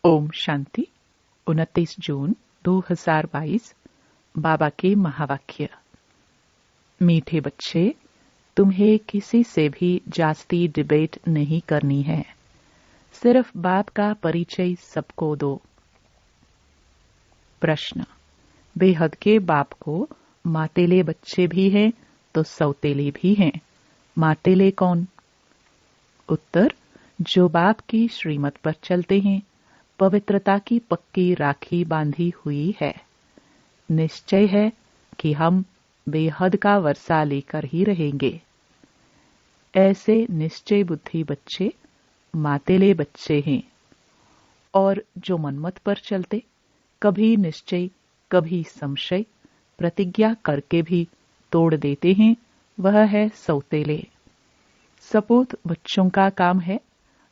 ओम शांति। 29 जून 2022। बाबा के महावाक्य। मीठे बच्चे, तुम्हें किसी से भी जास्ती डिबेट नहीं करनी है। सिर्फ बाप का परिचय सबको दो। प्रश्न। बेहद के बाप को मातेले बच्चे भी हैं तो सौतेले भी हैं। मातेले कौन? उत्तर। जो बाप की श्रीमत पर चलते हैं, पवित्रता की पक्की राखी बांधी हुई है। निश्चय है कि हम बेहद का वर्षा लेकर ही रहेंगे। ऐसे निश्चय बुद्धि बच्चे मातेले बच्चे हैं। और जो मनमत पर चलते, कभी निश्चय कभी संशय प्रतिज्ञा करके भी तोड़ देते हैं, वह है सौतेले। सपूत बच्चों का काम है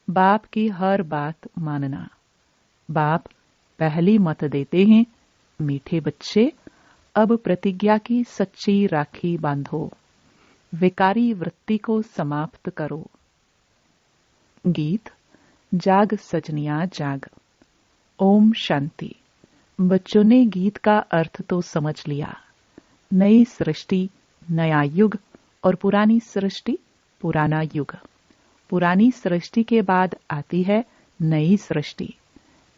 बाप की हर बात मानना। बाप पहली मत देते हैं, मीठे बच्चे, अब प्रतिज्ञा की सच्ची राखी बांधो, विकारी वृत्ति को समाप्त करो। गीत। जाग सजनिया जाग। ओम शांति। बच्चों ने गीत का अर्थ तो समझ लिया। नई सृष्टि, नया युग और पुरानी सृष्टि, पुराना युग। पुरानी सृष्टि के बाद आती है नई सृष्टि।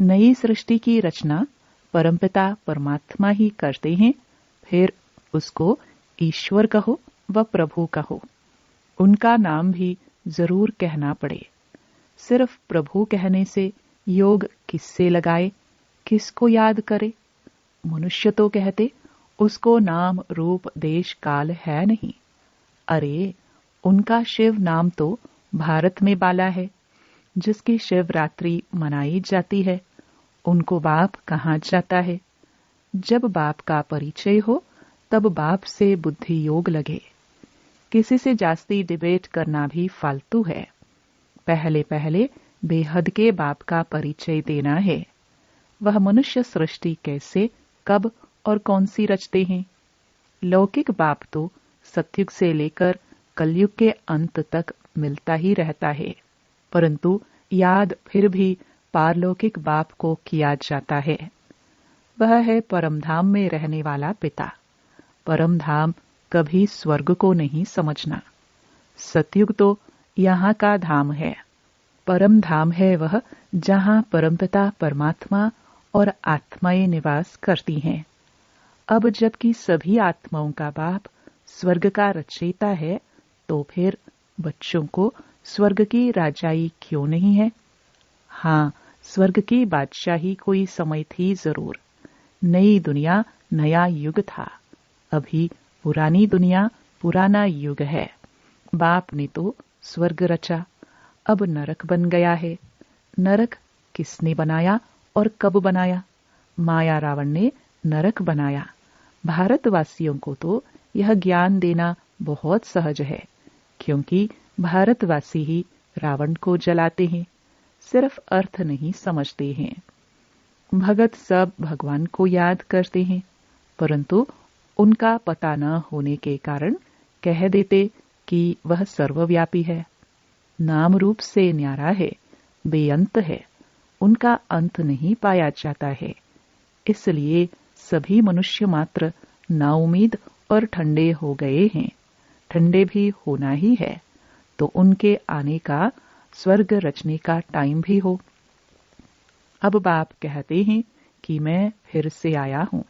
नई सृष्टि की रचना परमपिता परमात्मा ही करते हैं। फिर उसको ईश्वर कहो व प्रभु कहो। उनका नाम भी जरूर कहना पड़े। सिर्फ प्रभु कहने से योग किससे लगाए, किसको याद करे? मनुष्य तो कहते उसको नाम रूप देश काल है नहीं। अरे, उनका शिव नाम तो भारत में बाला है, जिसकी शिवरात्रि मनाई जाती है। उनको बाप कहाँ जाता है? जब बाप का परिचय हो तब बाप से बुद्धि योग लगे। किसी से जास्ती डिबेट करना भी फालतू है। पहले पहले बेहद के बाप का परिचय देना है। वह मनुष्य सृष्टि कैसे, कब और कौन सी रचते हैं। लौकिक बाप तो सतयुग से लेकर कलयुग के अंत तक मिलता ही रहता है, परंतु याद फिर भी पारलौकिक बाप को किया जाता है। वह है परमधाम में रहने वाला पिता। परमधाम कभी स्वर्ग को नहीं समझना। सतयुग तो यहाँ का धाम है। परम धाम है वह जहाँ परमपिता परमात्मा और आत्माएं निवास करती हैं। अब जबकि सभी आत्माओं का बाप स्वर्ग का रचयिता है, तो फिर बच्चों को स्वर्ग की राजाई क्यों नहीं है? हाँ, स्वर्ग की बादशाही कोई समय थी जरूर। नई दुनिया, नया युग था। अभी पुरानी दुनिया, पुराना युग है। बाप ने तो स्वर्ग रचा, अब नरक बन गया है। नरक किसने बनाया और कब बनाया? माया रावण ने नरक बनाया। भारतवासियों को तो यह ज्ञान देना बहुत सहज है, क्योंकि भारतवासी ही रावण को जलाते हैं। सिर्फ अर्थ नहीं समझते हैं। भगत सब भगवान को याद करते हैं, परंतु उनका पता न होने के कारण कह देते कि वह सर्वव्यापी है, नाम रूप से न्यारा है, बेअंत है। उनका अंत नहीं पाया जाता है। इसलिए सभी मनुष्य मात्र नाउम्मीद और ठंडे हो गए हैं। ठंडे भी होना ही है, तो उनके आने का, स्वर्ग रचने का टाइम भी हो। अब बाप कहते हैं कि मैं फिर से आया हूं।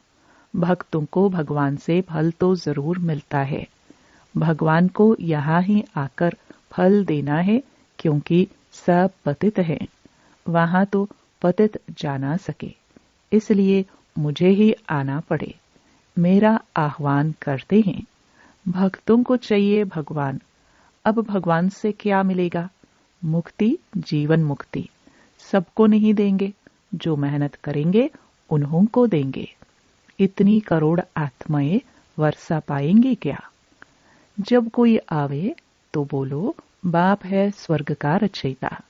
भक्तों को भगवान से फल तो जरूर मिलता है। भगवान को यहाँ ही आकर फल देना है, क्योंकि सब पतित हैं। वहां तो पतित जा ना सके, इसलिए मुझे ही आना पड़े। मेरा आह्वान करते हैं। भक्तों को चाहिए भगवान। अब भगवान से क्या मिलेगा? मुक्ति, जीवन मुक्ति। सबको नहीं देंगे, जो मेहनत करेंगे उन्हों को देंगे। इतनी करोड़ आत्माएं वर्षा पाएंगी क्या? जब कोई आवे तो बोलो, बाप है स्वर्ग का रचयिता।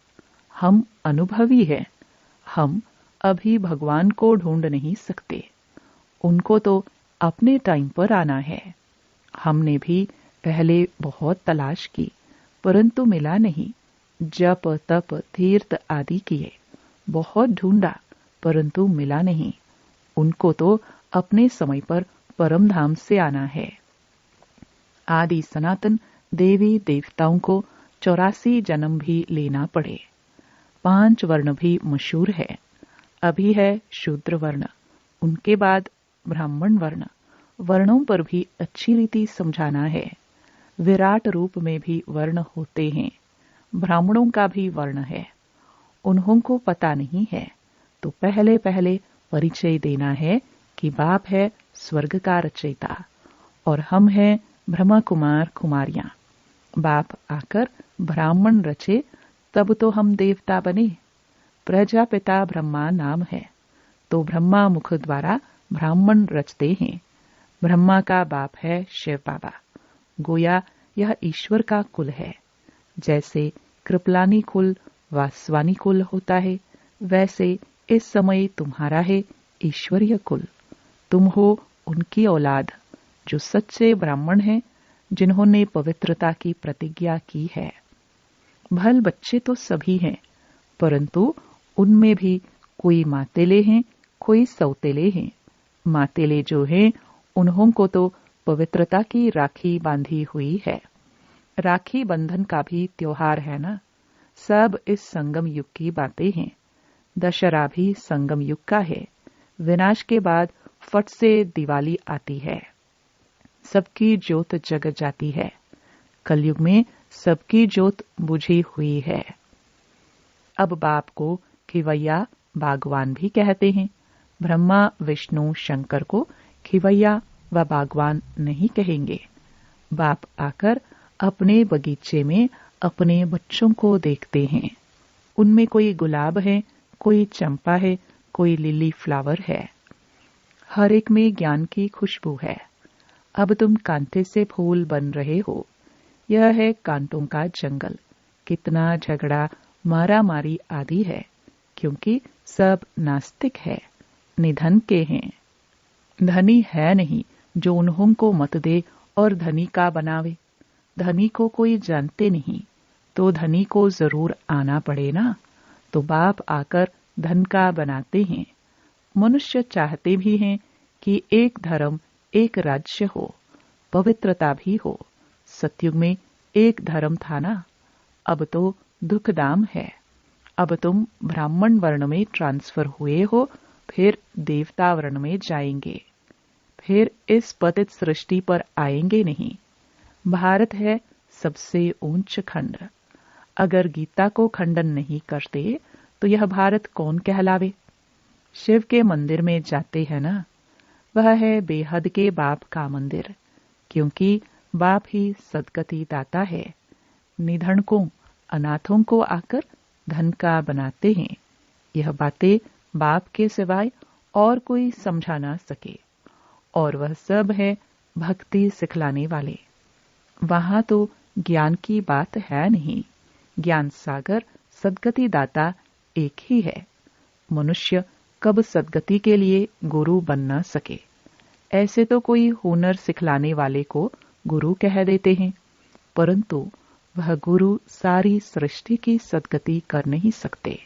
हम अनुभवी हैं। हम अभी भगवान को ढूंढ नहीं सकते। उनको तो अपने टाइम पर आना है। हमने भी पहले बहुत तलाश की, परंतु मिला नहीं। जप तप तीर्थ आदि किए, बहुत ढूंढा, परंतु मिला नहीं। उनको तो अपने समय पर परम धाम से आना है। आदि सनातन देवी देवताओं को 84 जन्म भी लेना पड़े। 5 वर्ण भी मशहूर है। अभी है शूद्र वर्ण, उनके बाद ब्राह्मण वर्ण। वर्णों पर भी अच्छी रीति समझाना है। विराट रूप में भी वर्ण होते हैं। ब्राह्मणों का भी वर्ण है। उन्हों को पता नहीं है, तो पहले पहले परिचय देना है कि बाप है स्वर्ग का रचयिता और हम हैं ब्रह्मा कुमार कुमारियां। बाप आकर ब्राह्मण रचे तब तो हम देवता बने। प्रजापिता ब्रह्मा नाम है, तो ब्रह्मा मुख द्वारा ब्राह्मण रचते हैं। ब्रह्मा का बाप है शिव बाबा। गोया यह ईश्वर का कुल है। जैसे कृपलानी कुल वासवानी कुल होता है, वैसे इस समय तुम्हारा है ईश्वरीय कुल। तुम हो उनकी औलाद जो सच्चे ब्राह्मण हैं, जिन्होंने पवित्रता की प्रतिज्ञा की है। भल बच्चे तो सभी हैं, परंतु उनमें भी कोई मातेले हैं, कोई सौतेले हैं। मातेले जो हैं, उन्हों को तो पवित्रता की राखी बांधी हुई है। राखी बंधन का भी त्योहार है ना। सब इस संगम युग की बातें हैं। दशहरा भी संगम युग का है। विनाश के बाद फट से दिवाली आती है। सबकी ज्योत जग जाती है। कलयुग में सबकी ज्योत बुझी हुई है। अब बाप को खिवैया बागवान भी कहते हैं। ब्रह्मा विष्णु शंकर को खिवैया व बागवान नहीं कहेंगे। बाप आकर अपने बगीचे में अपने बच्चों को देखते हैं। उनमें कोई गुलाब है, कोई चंपा है, कोई लिली फ्लावर है। हर एक में ज्ञान की खुशबू है। अब तुम कांटे से फूल बन रहे हो। यह है कांटों का जंगल। कितना झगड़ा मारा मारी आदि है, क्योंकि सब नास्तिक है, निधन के हैं। धनी है नहीं जो उन्हों को मत दे और धनी का बनावे। धनी को कोई जानते नहीं, तो धनी को जरूर आना पड़े ना। तो बाप आकर धन का बनाते हैं। मनुष्य चाहते भी हैं कि एक धर्म एक राज्य हो, पवित्रता भी हो। सतयुग में एक धर्म था ना। अब तो दुखदाम है। अब तुम ब्राह्मण वर्ण में ट्रांसफर हुए हो, फिर देवता वर्ण में जाएंगे, फिर इस पतित सृष्टि पर आएंगे नहीं। भारत है सबसे ऊंच खंड। अगर गीता को खंडन नहीं करते तो यह भारत कौन कहलावे। शिव के मंदिर में जाते हैं ना, वह है बेहद के बाप का मंदिर, क्योंकि बाप ही सदगति दाता है। निधन को अनाथों को आकर धन का बनाते हैं। यह बातें बाप के सिवाय और कोई समझा ना सके। और वह सब है भक्ति सिखलाने वाले। वहां तो ज्ञान की बात है नहीं। ज्ञान सागर सदगति दाता एक ही है। मनुष्य कब सदगति के लिए गुरु बन न सके। ऐसे तो कोई हुनर सिखलाने वाले को गुरु कह देते हैं, परंतु वह गुरु सारी सृष्टि की सदगति कर नहीं सकते।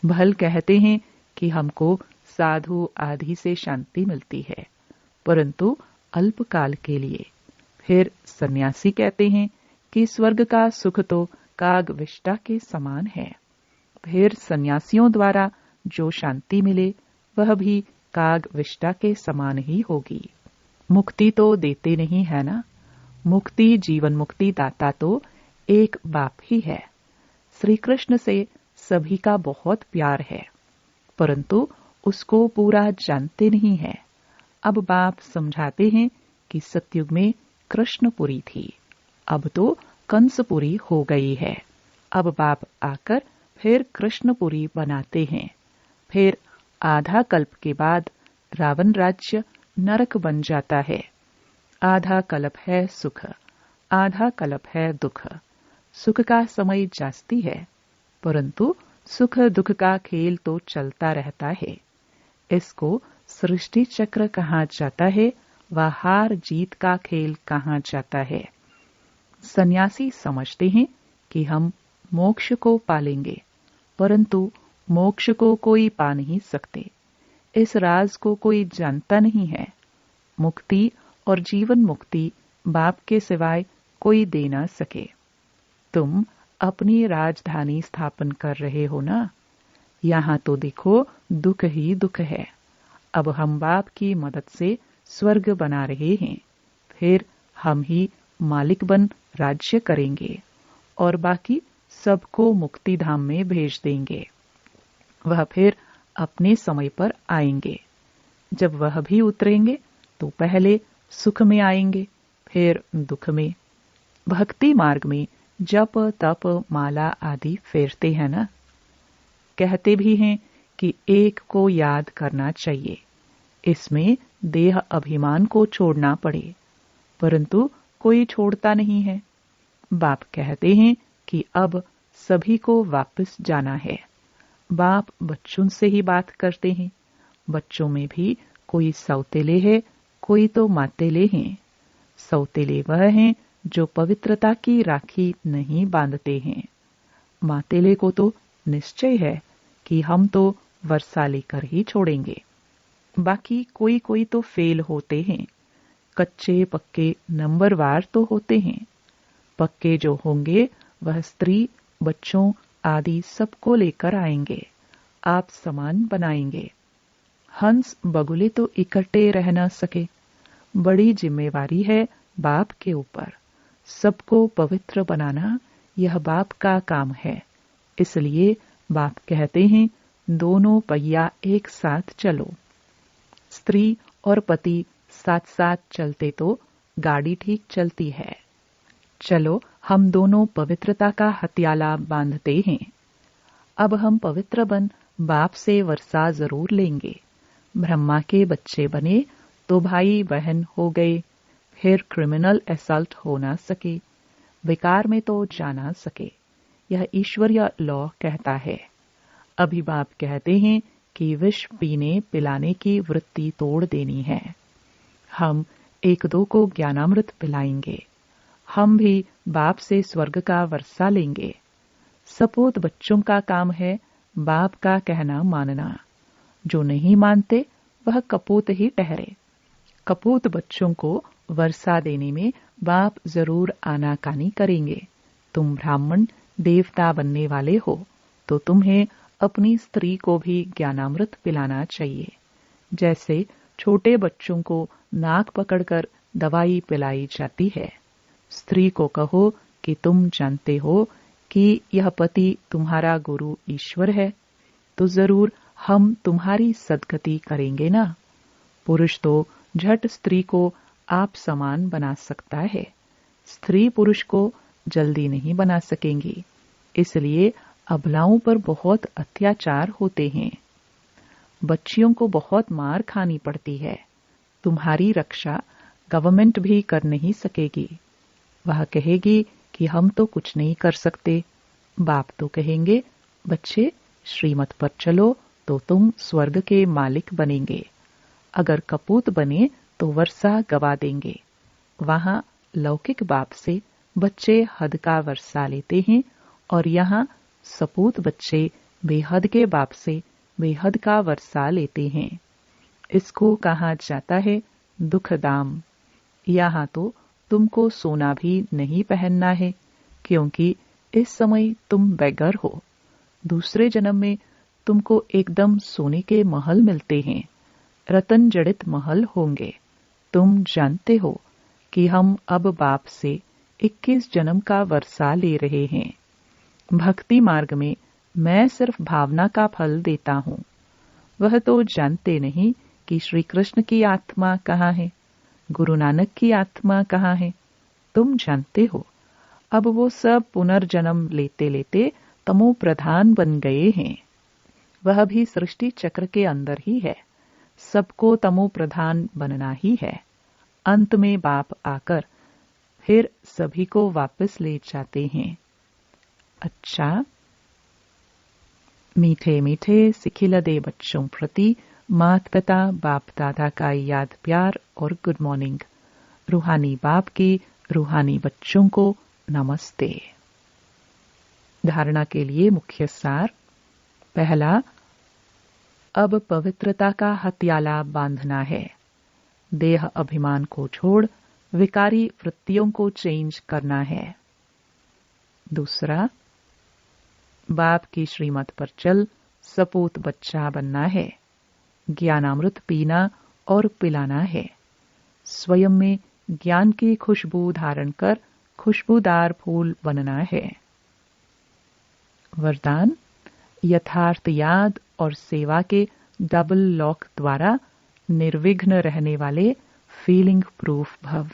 भल कहते हैं कि हमको साधु आदि से शांति मिलती है, परंतु अल्पकाल के लिए। फिर सन्यासी कहते हैं कि स्वर्ग का सुख तो काग विष्टा के समान है। फिर सन्यासियों द्वारा जो शांति मिले वह भी काग विष्टा के समान ही होगी। मुक्ति तो देते नहीं है ना। मुक्ति जीवन मुक्ति दाता तो एक बाप ही है। श्री कृष्ण से सभी का बहुत प्यार है, परंतु उसको पूरा जानते नहीं है। अब बाप समझाते हैं कि सतयुग में कृष्णपुरी थी, अब तो कंसपुरी हो गई है। अब बाप आकर फिर कृष्णपुरी बनाते हैं। फिर आधा कल्प के बाद रावण राज्य नरक बन जाता है। आधा कल्प है सुख, आधा कल्प है दुख। सुख का समय जास्ती है, परंतु सुख दुख का खेल तो चलता रहता है। इसको सृष्टि चक्र कहा जाता है व हार जीत का खेल कहा जाता है। सन्यासी समझते हैं कि हम मोक्ष को पालेंगे, परंतु मोक्ष को कोई पा नहीं सकते, इस राज को कोई जानता नहीं है। मुक्ति और जीवन मुक्ति बाप के सिवाय कोई दे ना सके। तुम अपनी राजधानी स्थापन कर रहे हो ना, यहाँ तो देखो दुख ही दुख है। अब हम बाप की मदद से स्वर्ग बना रहे हैं, फिर हम ही मालिक बन राज्य करेंगे और बाकी सबको मुक्ति धाम में भेज देंगे। वह फिर अपने समय पर आएंगे। जब वह भी उतरेंगे तो पहले सुख में आएंगे, फिर दुख में। भक्ति मार्ग में जप तप माला आदि फेरते हैं ना। कहते भी हैं कि एक को याद करना चाहिए, इसमें देह अभिमान को छोड़ना पड़े, परंतु कोई छोड़ता नहीं है। बाप कहते हैं कि अब सभी को वापस जाना है। बाप बच्चों से ही बात करते हैं। बच्चों में भी कोई सौतेले है, कोई तो मातेले हैं। सौतेले वह हैं जो पवित्रता की राखी नहीं बांधते हैं। मातेले को तो निश्चय है कि हम तो वर्षा लेकर ही छोड़ेंगे। बाकी कोई कोई तो फेल होते हैं। कच्चे पक्के नंबरवार तो होते हैं। पक्के जो होंगे वह स्त्री बच्चों आदि सबको लेकर आएंगे, आप समान बनाएंगे। हंस बगुले तो इकट्ठे रह न सके। बड़ी जिम्मेवारी है बाप के ऊपर। सबको पवित्र बनाना यह बाप का काम है। इसलिए बाप कहते हैं दोनों पहिया एक साथ चलो। स्त्री और पति साथ साथ चलते तो गाड़ी ठीक चलती है। चलो हम दोनों पवित्रता का हथियाला बांधते हैं। अब हम पवित्र बन बाप से वर्षा जरूर लेंगे। ब्रह्मा के बच्चे बने तो भाई बहन हो गए, फिर क्रिमिनल असल्ट हो ना सके, विकार में तो जा ना सके। यह ईश्वरीय लॉ कहता है। अभी बाप कहते हैं कि विष पीने पिलाने की वृत्ति तोड़ देनी है। हम एक दो को ज्ञानामृत पिलाएंगे। हम भी बाप से स्वर्ग का वर्षा लेंगे। सपूत बच्चों का काम है बाप का कहना मानना। जो नहीं मानते वह कपूत ही ठहरे। कपूत बच्चों को वर्षा देने में बाप जरूर आनाकानी करेंगे। तुम ब्राह्मण देवता बनने वाले हो तो तुम्हें अपनी स्त्री को भी ज्ञानामृत पिलाना चाहिए। जैसे छोटे बच्चों को नाक पकड़कर दवाई पिलाई जाती है। स्त्री को कहो कि तुम जानते हो कि यह पति तुम्हारा गुरु ईश्वर है, तो जरूर हम तुम्हारी सद्गति करेंगे ना। पुरुष तो झट स्त्री को आप समान बना सकता है, स्त्री पुरुष को जल्दी नहीं बना सकेंगी। इसलिए अबलाओं पर बहुत अत्याचार होते हैं। बच्चियों को बहुत मार खानी पड़ती है। तुम्हारी रक्षा गवर्नमेंट भी कर नहीं सकेगी। वह कहेगी कि हम तो कुछ नहीं कर सकते। बाप तो कहेंगे बच्चे श्रीमत पर चलो तो तुम स्वर्ग के मालिक बनेंगे। अगर कपूत बने तो वर्षा गवा देंगे। वहां लौकिक बाप से बच्चे हद का वर्षा लेते हैं और यहाँ सपूत बच्चे बेहद के बाप से बेहद का वर्षा लेते हैं। इसको कहा जाता है दुख दाम। यहाँ तो तुमको सोना भी नहीं पहनना है, क्योंकि इस समय तुम बेगर हो। दूसरे जन्म में तुमको एकदम सोने के महल मिलते हैं, रतन जड़ित महल होंगे। तुम जानते हो कि हम अब बाप से 21 जन्म का वर्षा ले रहे हैं। भक्ति मार्ग में मैं सिर्फ भावना का फल देता हूँ। वह तो जानते नहीं कि श्री कृष्ण की आत्मा कहाँ है, गुरु नानक की आत्मा कहाँ है। तुम जानते हो। अब वो सब पुनर्जन्म लेते लेते तमो प्रधान बन गए हैं। वह भी सृष्टि चक्र के अंदर ही है। सबको तमो प्रधान बनना ही है। अंत में बाप आकर फिर सभी को वापस ले जाते हैं। अच्छा, मीठे मीठे सिखिलदे बच्चों प्रति माता पिता बाप दादा का याद प्यार और गुड मॉर्निंग। रूहानी बाप की रूहानी बच्चों को नमस्ते। धारणा के लिए मुख्य सार। पहला, अब पवित्रता का हथियाला बांधना है। देह अभिमान को छोड़ विकारी वृत्तियों को चेंज करना है। दूसरा, बाप की श्रीमत पर चल सपूत बच्चा बनना है। ज्ञानामृत पीना और पिलाना है। स्वयं में ज्ञान की खुशबू धारण कर खुशबूदार फूल बनना है। वरदान, यथार्थ याद और सेवा के डबल लॉक द्वारा निर्विघ्न रहने वाले फीलिंग प्रूफ भव।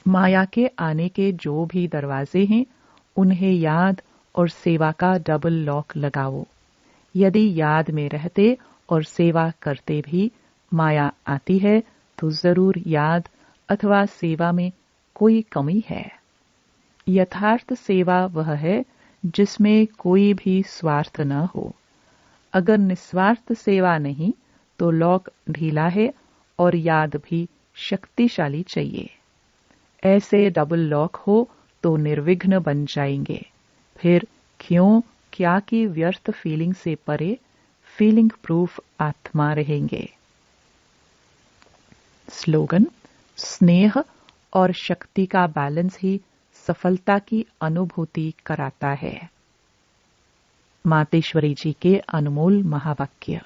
माया के आने के जो भी दरवाजे हैं उन्हें याद और सेवा का डबल लॉक लगाओ। यदि याद में रहते और सेवा करते भी माया आती है तो जरूर याद अथवा सेवा में कोई कमी है। यथार्थ सेवा वह है जिसमें कोई भी स्वार्थ न हो। अगर निस्वार्थ सेवा नहीं तो लॉक ढीला है और याद भी शक्तिशाली चाहिए। ऐसे डबल लॉक हो तो निर्विघ्न बन जाएंगे। फिर क्यों क्या की व्यर्थ फीलिंग से परे फीलिंग प्रूफ आत्मा रहेंगे। स्लोगन, स्नेह और शक्ति का बैलेंस ही सफलता की अनुभूति कराता है। मातेश्वरी जी के अनमोल महावाक्य।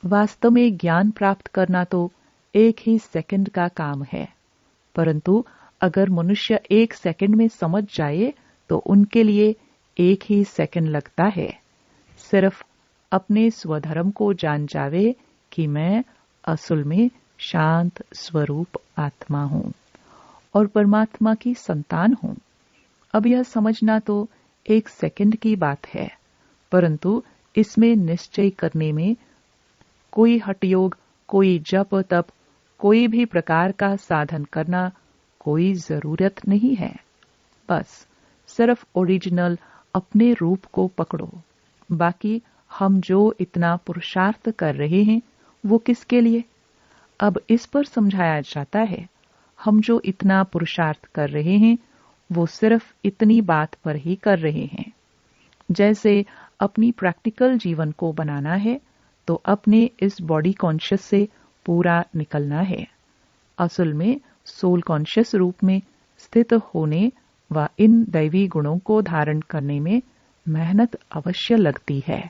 वास्तव में ज्ञान प्राप्त करना तो एक ही सेकंड का काम है, परंतु अगर मनुष्य 1 सेकंड में समझ जाए तो उनके लिए 1 ही सेकंड लगता है। सिर्फ अपने स्वधर्म को जान जावे कि मैं असल में शांत स्वरूप आत्मा हूं और परमात्मा की संतान हूं। अब यह समझना तो 1 सेकंड की बात है, परंतु इसमें निश्चय करने में कोई हठयोग, कोई जप तप, कोई भी प्रकार का साधन करना कोई जरूरत नहीं है। बस सिर्फ ओरिजिनल अपने रूप को पकड़ो। बाकी हम जो इतना पुरुषार्थ कर रहे हैं वो किसके लिए? अब इस पर समझाया जाता है, हम जो इतना पुरुषार्थ कर रहे हैं वो सिर्फ इतनी बात पर ही कर रहे हैं। जैसे अपनी प्रैक्टिकल जीवन को बनाना है तो अपने इस बॉडी कॉन्शियस से पूरा निकलना है। असल में सोल कॉन्शियस रूप में स्थित होने व इन दैवी गुणों को धारण करने में मेहनत अवश्य लगती है।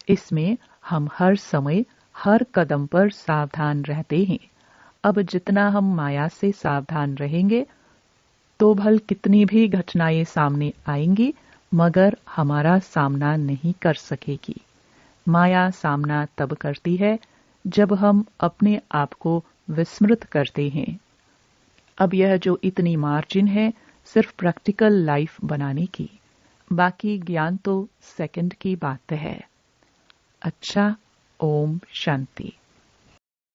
इसमें हम हर समय हर कदम पर सावधान रहते हैं। अब जितना हम माया से सावधान रहेंगे तो भल कितनी भी घटनाएं सामने आएंगी मगर हमारा सामना नहीं कर सकेगी। माया सामना तब करती है जब हम अपने आप को विस्मृत करते हैं। अब यह जो इतनी मार्जिन है सिर्फ प्रैक्टिकल लाइफ बनाने की, बाकी ज्ञान तो सेकंड की बात है। अच्छा, ओम शांति।